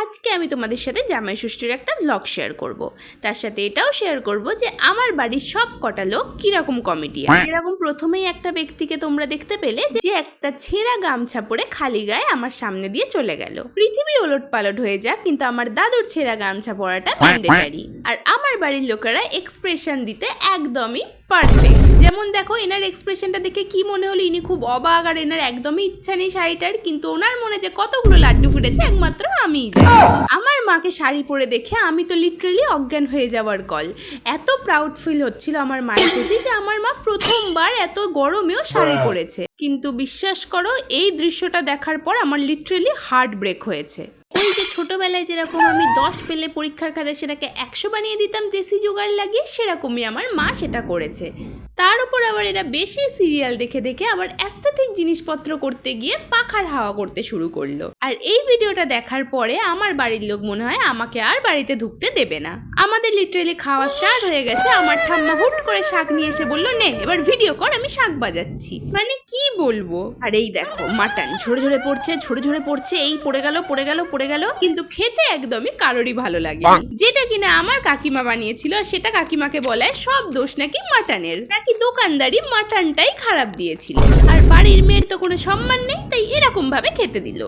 আজকে আমি তোমাদের সাথে জামাই ষষ্ঠীর একটা ব্লগ শেয়ার করব। তার সাথে এটাও শেয়ার করব যে আমার বাড়ির সব কটা লোক কিরকম কমেডিয়ান। এরকম প্রথমেই একটা ব্যক্তিকে তোমরা দেখতে পেলে যে একটা ছেঁড়া গামছা পরে খালি গায়ে আমার সামনে দিয়ে চলে গেল। পৃথিবী ওলট পালট হয়ে যাক, কিন্তু আমার দাদুর ছেঁড়া গামছা পরাটা ম্যান্ডেটারি। আর আমার বাড়ির লোকেরা এক্সপ্রেশন দিতে একদমই পারফেক্ট। যেমন দেখো, এনার এক্সপ্রেশনটা দেখে কি মনে হলো ইনি খুব অবাক, আর এনার একদমই ইচ্ছা নেই শাড়িটার, কিন্তু ওনার মনে যে কতগুলো লাড্ডু ফুটেছে একমাত্র আমিই জানি। আমার মাকে শাড়ি পরে দেখে আমি তো লিটারালি অজ্ঞান হয়ে যাওয়ার কল। এত প্রাউড ফিল হচ্ছিল আমার মায়ের প্রতি যে আমার মা প্রথমবার এত গরমেও শাড়ি পরেছে। কিন্তু বিশ্বাস করো, এই দৃশ্যটা দেখার পর আমার লিটারালি হার্ট ব্রেক হয়েছে। ওই যে ছোটবেলায় যেরকম আমি 10 পেলে পরীক্ষার খাতায় সেটাকে 100 বানিয়ে দিতাম দেশি জোগাড় লাগিয়ে, সেরকমই আমার মা সেটা করেছে। তার উপর আবার এরা বেশি সিরিয়াল দেখে দেখে আবার অ্যাস্থেটিক জিনিসপত্র করতে গিয়ে পাখার হাওয়া করতে শুরু করলো। আর এই ভিডিওটা দেখার পরে আমার বাড়ির লোক মনে হয় আমাকে আর বাড়িতে ঢুকতে দেবে না। আমাদের লিটারালি খাওয়া স্টার্ট হয়ে গেছে। আমার ঠাম্মা হুট করে শাক নিয়ে এসে বললো, নে এবার ভিডিও কর, আমি শাক বাজাচ্ছি। মানে কি বলবো। আর এই দেখো মাটন ঝরে ঝরে পড়ছে, ঝরে ঝরে পড়ছে, এই পড়ে গেল পড়ে গেল পড়ে গেল, কিন্তু খেতে একদমই কারোরই ভালো লাগে। যেটা কিনা আমার কাকিমা বানিয়েছিল, সেটা কাকিমাকে বলায় সব দোষ নাকি মাটনের, নাকি দোকানদারি মাটনটাই খারাপ দিয়েছিল। আর বাড়ির মেয়ের তো কোনো সম্মান নেই, তাই এরকম ভাবে খেতে দিল।